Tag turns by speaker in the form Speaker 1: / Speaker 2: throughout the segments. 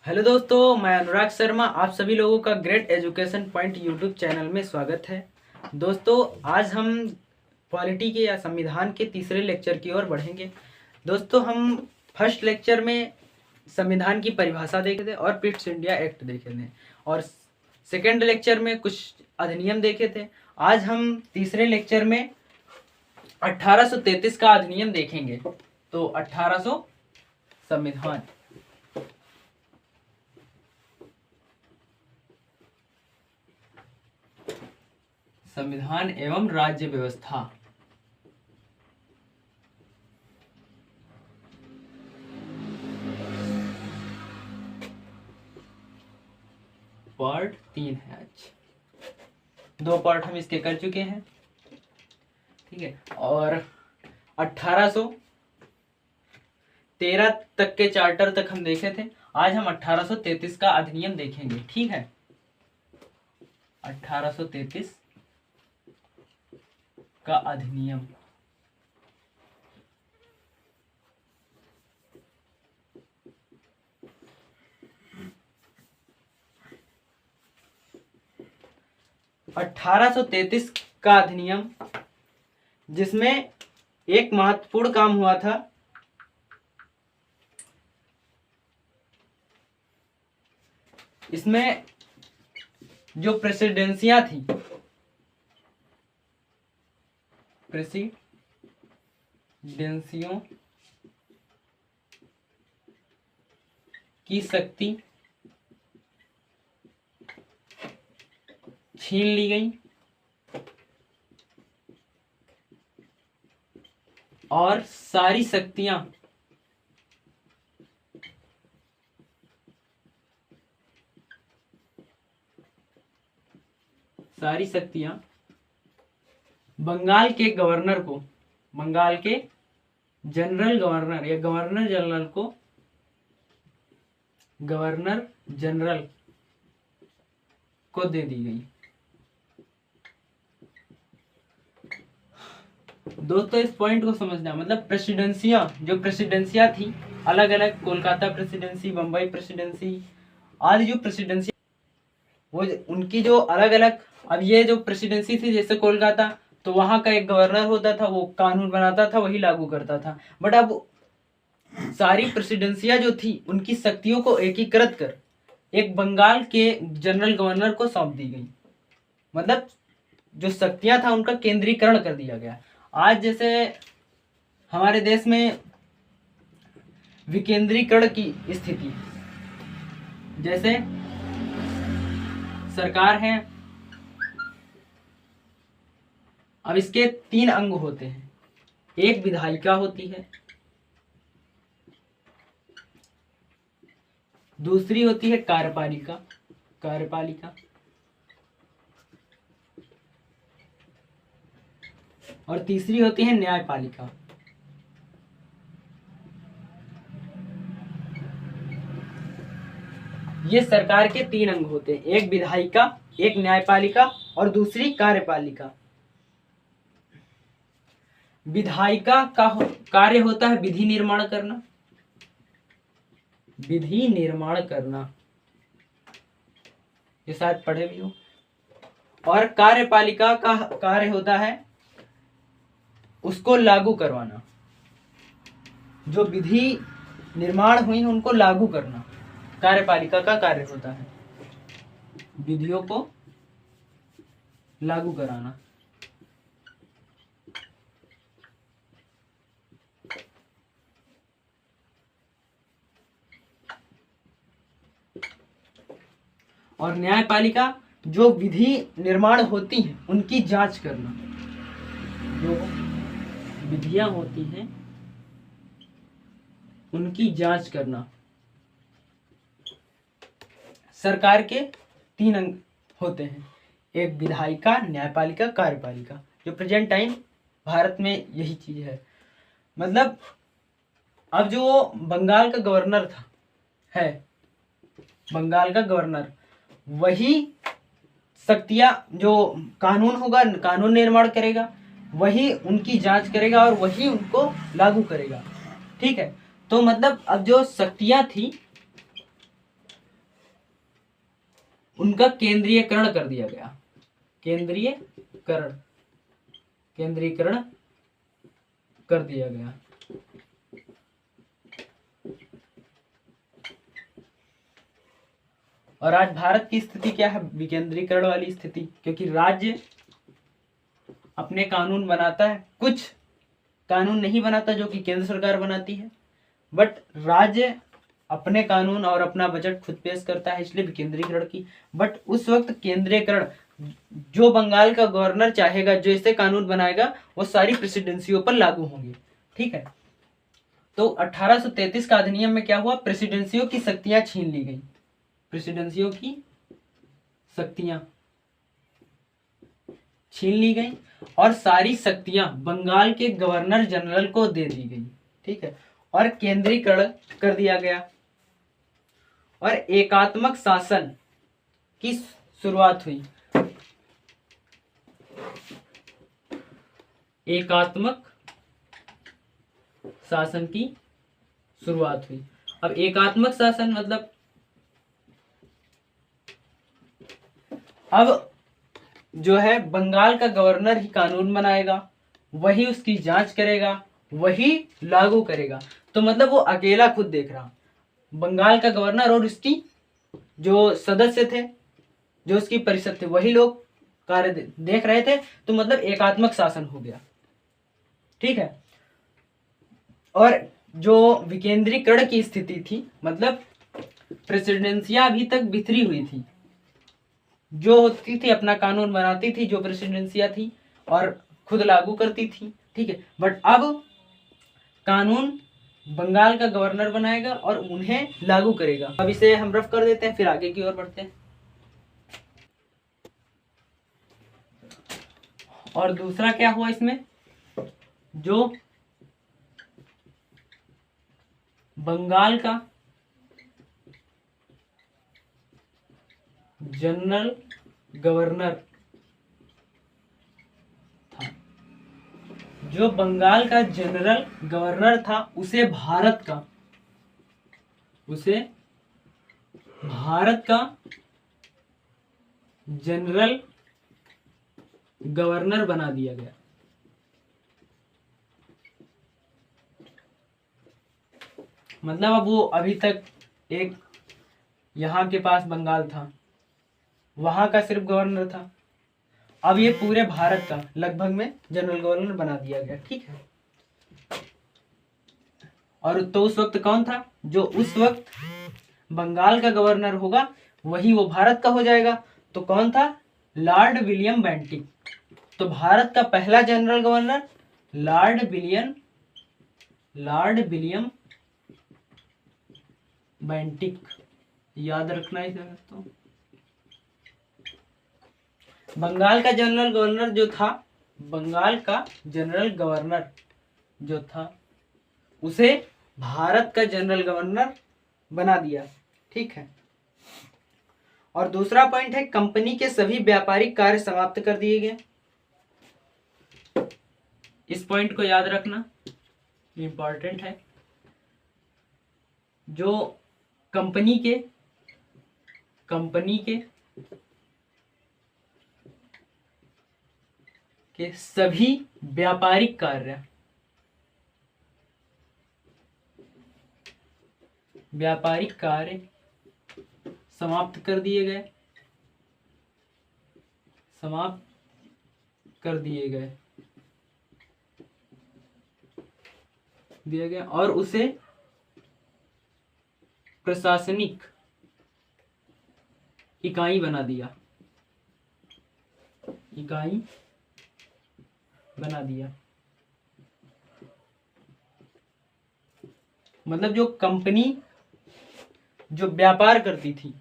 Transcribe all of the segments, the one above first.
Speaker 1: Hello दोस्तों, मैं अनुराग शर्मा। आप सभी लोगों का great education point YouTube channel में स्वागत है। दोस्तों, आज हम पॉलिटी के या संविधान के तीसरे लेक्चर की ओर बढ़ेंगे। दोस्तों, हम फर्स्ट लेक्चर में संविधान की परिभाषा देखे थे और पिट्स इंडिया एक्ट देखे थे, और सेकेंड लेक्चर में कुछ अधिनियम देखे थे। आज हम तीसरे लेक्चर में 1833 का अधिनियम देखेंगे। तो 1800 संविधान संविधान एवं राज्य व्यवस्था। पार्ट 3 है। आज 2 पार्ट हम इसके कर चुके हैं, ठीक है। और 1813 तक के चार्टर तक हम देखे थे। आज हम 1833 का अधिनियम देखेंगे, ठीक है। 1833 का अधिनियम। अठारह सौ तैतीस का अधिनियम, जिसमें एक महत्वपूर्ण काम हुआ था। इसमें जो प्रेसिडेंसियां थी, प्रेसिडेंसियों की शक्ति छीन ली गई और सारी शक्तियां बंगाल के गवर्नर को, बंगाल के जनरल गवर्नर या गवर्नर जनरल को, गवर्नर जनरल को दे दी गई। दोस्तों, इस पॉइंट को समझना, मतलब प्रेसिडेंसियां, जो प्रेसिडेंसियां थी अलग अलग, कोलकाता प्रेसिडेंसी, बम्बई प्रेसिडेंसी आदि जो प्रेसिडेंसी, वो उनकी जो अलग अलग, अब ये जो प्रेसिडेंसी थी, जैसे कोलकाता, तो वहां का एक गवर्नर होता था, वो कानून बनाता था, वही लागू करता था। बट अब सारी प्रेसिडेंसियां जो थी, उनकी शक्तियों को एकीकृत कर एक बंगाल के जनरल गवर्नर को सौंप दी गई। मतलब जो शक्तियां था उनका केंद्रीकरण कर दिया गया। आज जैसे हमारे देश में विकेंद्रीकरण की स्थिति, जैसे सरकार है, अब इसके 3 अंग होते हैं। एक विधायिका होती है, दूसरी होती है कार्यपालिका, और तीसरी होती है न्यायपालिका। ये सरकार के 3 अंग होते हैं, एक विधायिका, एक न्यायपालिका और दूसरी कार्यपालिका। विधायिका का कार्य होता है विधि निर्माण करना, ये शायद पढ़े भी हो। और कार्यपालिका का कार्य होता है उसको लागू करवाना, जो विधि निर्माण हुई उनको लागू करना कार्यपालिका का कार्य होता है, विधियों को लागू कराना। और न्यायपालिका जो विधि निर्माण होती है उनकी जांच करना, जो विधियां होती हैं उनकी जांच करना। सरकार के 3 अंग होते हैं, एक विधायिका, न्यायपालिका, कार्यपालिका। जो प्रेजेंट टाइम भारत में यही चीज है। मतलब अब जो बंगाल का गवर्नर है, बंगाल का गवर्नर, वही शक्तियां, जो कानून होगा, कानून निर्माण करेगा, वही उनकी जांच करेगा और वही उनको लागू करेगा, ठीक है। तो मतलब अब जो शक्तियां थी उनका केंद्रीयकरण कर दिया गया। केंद्रीयकरण कर दिया गया। और आज भारत की स्थिति क्या है? विकेंद्रीकरण वाली स्थिति, क्योंकि राज्य अपने कानून बनाता है, कुछ कानून नहीं बनाता जो कि केंद्र सरकार बनाती है, बट राज्य अपने कानून और अपना बजट खुद पेश करता है, इसलिए विकेंद्रीकरण की। बट उस वक्त केंद्रीयकरण, जो बंगाल का गवर्नर चाहेगा, जो ऐसे कानून बनाएगा, वो सारी प्रेसिडेंसियों पर लागू होंगे। ठीक है, तो 1833 का अधिनियम में क्या हुआ? प्रेसिडेंसियों की शक्तियां छीन ली गई। प्रेसिडेंसियों की शक्तियां छीन ली गई और सारी शक्तियां बंगाल के गवर्नर जनरल को दे दी गई। ठीक है, और केंद्रीकरण कर दिया गया और एकात्मक शासन की शुरुआत हुई। एकात्मक शासन की शुरुआत हुई। अब एकात्मक शासन मतलब, अब जो है बंगाल का गवर्नर ही कानून बनाएगा, वही उसकी जांच करेगा, वही लागू करेगा। तो मतलब वो अकेला खुद देख रहा, बंगाल का गवर्नर और उसकी जो सदस्य थे, जो उसकी परिषद थे, वही लोग कार्य देख रहे थे। तो मतलब एकात्मक शासन हो गया। ठीक है, और जो विकेंद्रीकरण की स्थिति थी, मतलब प्रेसिडेंसियां अभी तक बिखरी हुई थी, जो होती थी अपना कानून बनाती थी, जो प्रेसिडेंसियां थी, और खुद लागू करती थी। ठीक है, बट अब कानून बंगाल का गवर्नर बनाएगा और उन्हें लागू करेगा। अब इसे हम रफ कर देते हैं, फिर आगे की ओर बढ़ते हैं। और दूसरा क्या हुआ इसमें? जो बंगाल का जनरल गवर्नर था, जो बंगाल का जनरल गवर्नर था, उसे भारत का जनरल गवर्नर बना दिया गया। मतलब अब वो अभी तक एक यहाँ के पास बंगाल था, वहां का सिर्फ गवर्नर था, अब ये पूरे भारत का लगभग में जनरल गवर्नर बना दिया गया। ठीक है, और तो उस वक्त कौन था? जो उस वक्त बंगाल का गवर्नर होगा, वही वो भारत का हो जाएगा। तो कौन था? Lord William Bentinck. तो भारत का पहला general governor Lord William Bentinck, याद रखना इसे। तो बंगाल का जनरल गवर्नर जो था, बंगाल का जनरल गवर्नर जो था, उसे भारत का जनरल गवर्नर बना दिया। ठीक है, और दूसरा पॉइंट है, कंपनी के सभी व्यापारिक कार्य समाप्त कर दिए गए। इस पॉइंट को याद रखना, इंपॉर्टेंट है। जो कंपनी के सभी व्यापारिक कार्य समाप्त कर दिए गए और उसे प्रशासनिक इकाई बना दिया। मतलब जो कंपनी जो व्यापार करती थी,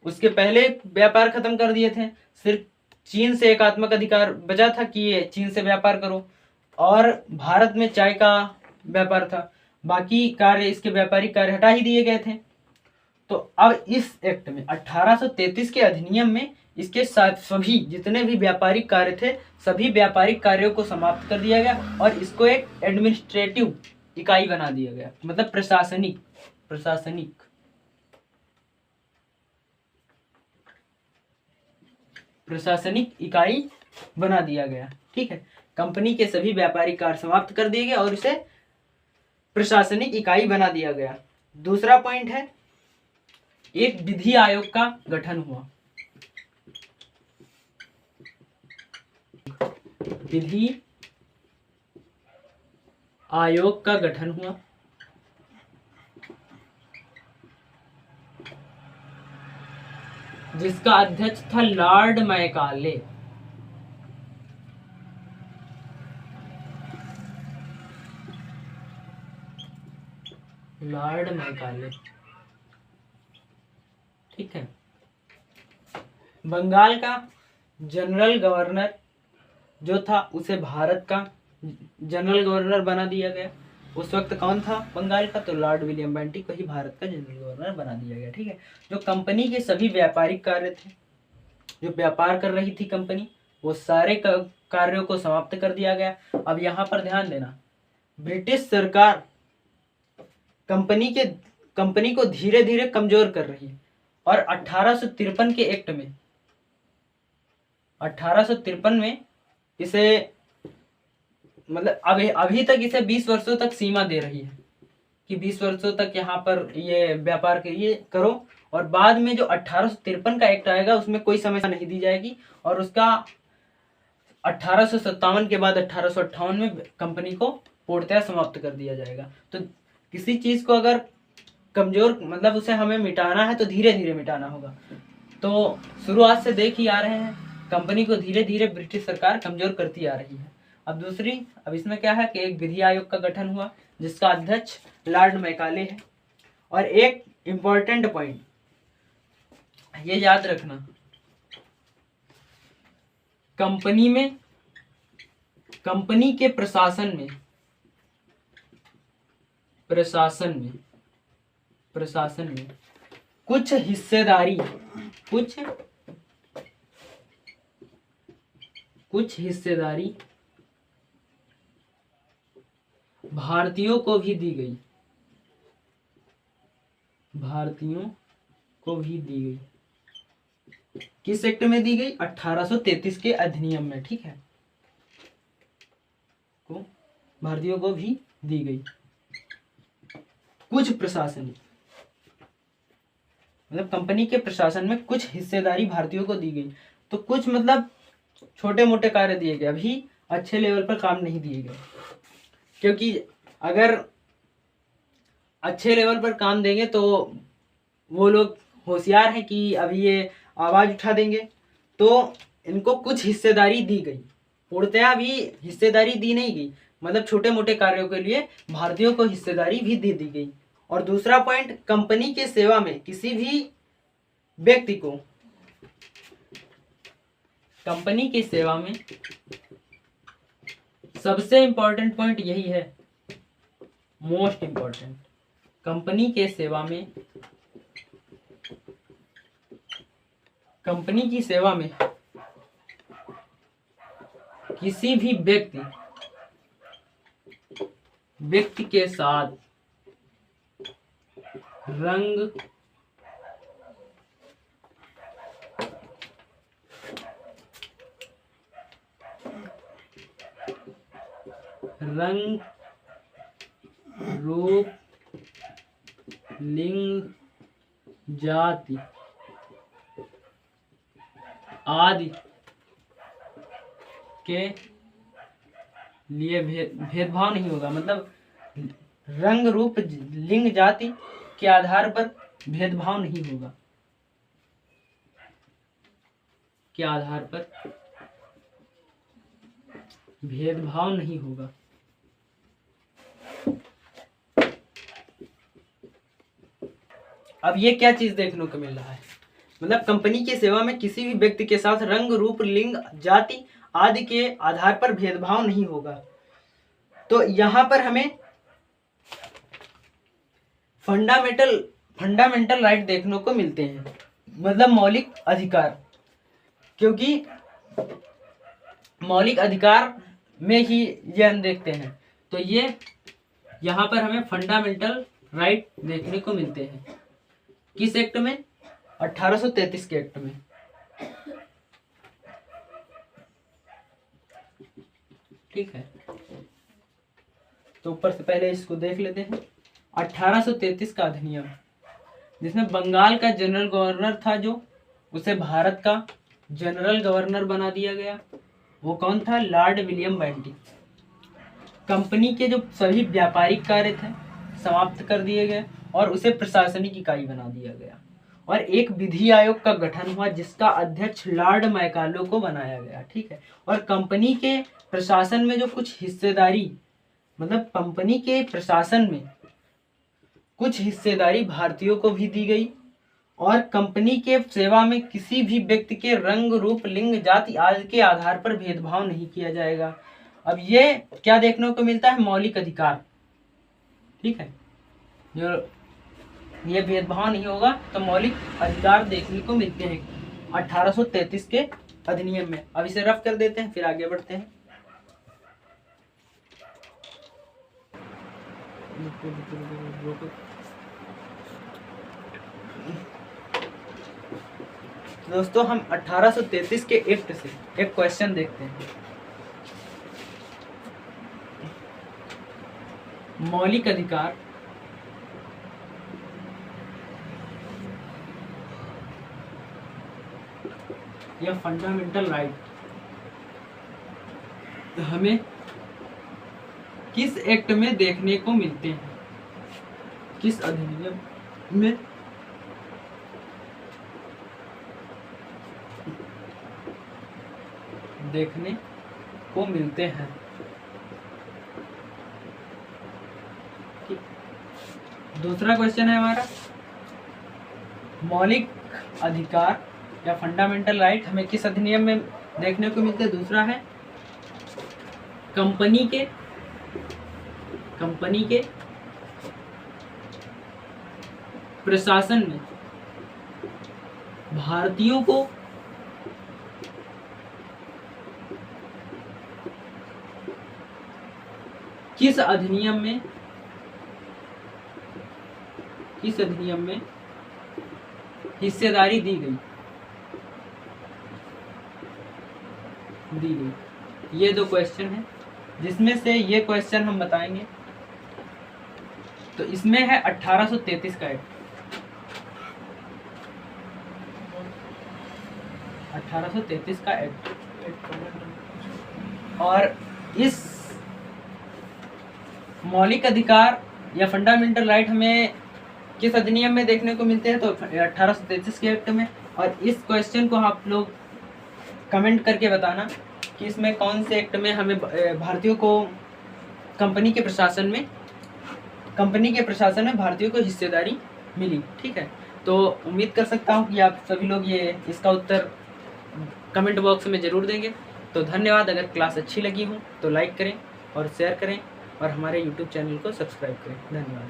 Speaker 1: उसके पहले व्यापार खत्म कर दिए थे, सिर्फ चीन से एकात्मक अधिकार बचा था कि ये चीन से व्यापार करो, और भारत में चाय का व्यापार था, बाकी कार्य, इसके व्यापारिक कार्य हटा ही दिए गए थे। तो अब इस एक्ट में 1833 के अधिनियम में इसके साथ सभी जितने भी व्यापारिक कार्य थे, सभी व्यापारिक कार्यों को समाप्त कर दिया गया और इसको एक एडमिनिस्ट्रेटिव इकाई बना दिया गया, मतलब प्रशासनिक। प्रशासनिक इकाई बना दिया गया। ठीक है, कंपनी के सभी व्यापारिक कार्य समाप्त कर दिए गए और इसे प्रशासनिक इकाई बना दिया गया। दूसरा पॉइंट है, एक विधि आयोग का गठन हुआ। विधि आयोग का गठन हुआ, जिसका अध्यक्ष था लॉर्ड मैकाले। लॉर्ड मैकाले, ठीक है। बंगाल का जनरल गवर्नर जो था उसे भारत का जनरल गवर्नर बना दिया गया। उस वक्त कौन था बंगाल का? तो लॉर्ड विलियम बेंटिक को ही भारत का जनरल गवर्नर बना दिया गया। ठीक है, जो कंपनी के सभी व्यापारिक कार्य थे, जो व्यापार कर रही थी कंपनी, वो सारे कार्यों को समाप्त कर दिया गया। अब यहाँ पर ध्यान देना, ब्रिटिश सरकार कंपनी को धीरे धीरे कमजोर कर रही है और 1853 के एक्ट में 1853 में इसे मतलब अभी तक इसे 20 वर्षों तक सीमा दे रही है कि 20 वर्षों तक यहाँ पर ये व्यापार करो, और बाद में जो 1853 का एक्ट आएगा उसमें कोई समय नहीं दी जाएगी, और उसका 1857 के बाद 1858 में कंपनी को पूर्णतः समाप्त कर दिया जाएगा। तो किसी चीज को अगर कमजोर मतलब उसे हमें मिटाना है तो धीरे धीरे मिटाना होगा। तो शुरुआत से देख ही आ रहे हैं, कंपनी को धीरे धीरे ब्रिटिश सरकार कमजोर करती आ रही है। अब इसमें क्या है कि एक विधि आयोग का गठन हुआ जिसका अध्यक्ष लॉर्ड मैकाले है। और एक इंपॉर्टेंट पॉइंट ये याद रखना, कंपनी के प्रशासन में कुछ हिस्सेदारी भारतीयों को भी दी गई। किस एक्ट में दी गई? 1833 के अधिनियम में। ठीक है, को भारतीयों को भी दी गई कुछ प्रशासनिक मतलब कंपनी के प्रशासन में कुछ हिस्सेदारी भारतीयों को दी गई। तो कुछ मतलब छोटे मोटे कार्य दिए गए, अभी अच्छे लेवल पर काम नहीं दिए गए, क्योंकि अगर अच्छे लेवल पर काम देंगे तो वो लोग होशियार हैं कि अभी ये आवाज उठा देंगे। तो इनको कुछ हिस्सेदारी दी गई, पूर्णतया भी हिस्सेदारी दी नहीं गई, मतलब छोटे मोटे कार्यों के लिए भारतीयों को हिस्सेदारी भी दी गई। और दूसरा पॉइंट, कंपनी के सेवा में किसी भी व्यक्ति को कंपनी की सेवा में सबसे इंपॉर्टेंट पॉइंट यही है, मोस्ट इंपॉर्टेंट, कंपनी की सेवा में किसी भी व्यक्ति के साथ रंग रूप लिंग जाति आदि के लिए भेदभाव नहीं होगा। मतलब रंग रूप लिंग जाति के आधार पर भेदभाव नहीं होगा, के आधार पर भेदभाव नहीं होगा। अब ये क्या चीज देखने को मिल रहा है, मतलब कंपनी की सेवा में किसी भी व्यक्ति के साथ रंग रूप लिंग जाति आदि के आधार पर भेदभाव नहीं होगा। तो यहां पर हमें फंडामेंटल राइट देखने को मिलते हैं, मतलब मौलिक अधिकार, क्योंकि मौलिक अधिकार में ही ये हम देखते हैं। तो ये यहाँ पर हमें फंडामेंटल राइट देखने को मिलते हैं। किस एक्ट में? 1833 के एक्ट में। ठीक है, तो ऊपर से पहले इसको देख लेते हैं। 1833 का अधिनियम, जिसमें बंगाल का जनरल गवर्नर था जो, उसे भारत का जनरल गवर्नर बना दिया गया। वो कौन था? Lord William Bentinck. कंपनी के जो सभी व्यापारिक कार्य थे समाप्त कर दिए गए और उसे प्रशासनिक इकाई बना दिया गया। और एक विधि आयोग का गठन हुआ जिसका अध्यक्ष लॉर्ड मैकाले को बनाया गया। ठीक है, और कंपनी के प्रशासन में जो कुछ हिस्सेदारी, मतलब कंपनी के प्रशासन में कुछ हिस्सेदारी भारतीयों को भी दी गई। और कंपनी के सेवा में किसी भी व्यक्ति के रंग, रूप, लिंग, जाति आदि के आधार पर भेदभाव नहीं किया जाएगा। अब ये क्या देखने को मिलता है? मौलिक अधिकार। ठीक है, जो ये भेदभाव नहीं होगा तो मौलिक अधिकार देखने को मिलते हैं 1833 के अधिनियम में। अब इसे रफ कर देते हैं, फिर आगे बढ़ते हैं। दोस्तों, हम 1833 के एक्ट से एक क्वेश्चन देखते हैं। मौलिक अधिकार या फंडामेंटल राइट हमें किस एक्ट में देखने को मिलते हैं? किस अधिनियम में देखने को मिलते हैं? दूसरा क्वेश्चन है हमारा, मौलिक अधिकार या फंडामेंटल राइट हमें किस अधिनियम में देखने को मिलते हैं? दूसरा है कंपनी के प्रशासन में भारतीयों को किस अधिनियम में हिस्सेदारी दी गई? ये दो क्वेश्चन हैं, जिसमें से ये क्वेश्चन हम बताएंगे। तो इसमें है 1833 का एक्ट। 1833 का एक्ट, और इस मौलिक अधिकार या फंडामेंटल राइट हमें किस अधिनियम में देखने को मिलते हैं? तो 1833 के एक्ट में। और इस क्वेश्चन को आप लोग कमेंट करके बताना कि इसमें कौन से एक्ट में हमें भारतीयों को कंपनी के प्रशासन में भारतीयों को हिस्सेदारी मिली। ठीक है, तो उम्मीद कर सकता हूँ कि आप सभी लोग ये इसका उत्तर कमेंट बॉक्स में ज़रूर देंगे। तो धन्यवाद। अगर क्लास अच्छी लगी हो तो लाइक करें और शेयर करें और हमारे YouTube चैनल को सब्सक्राइब करें। धन्यवाद।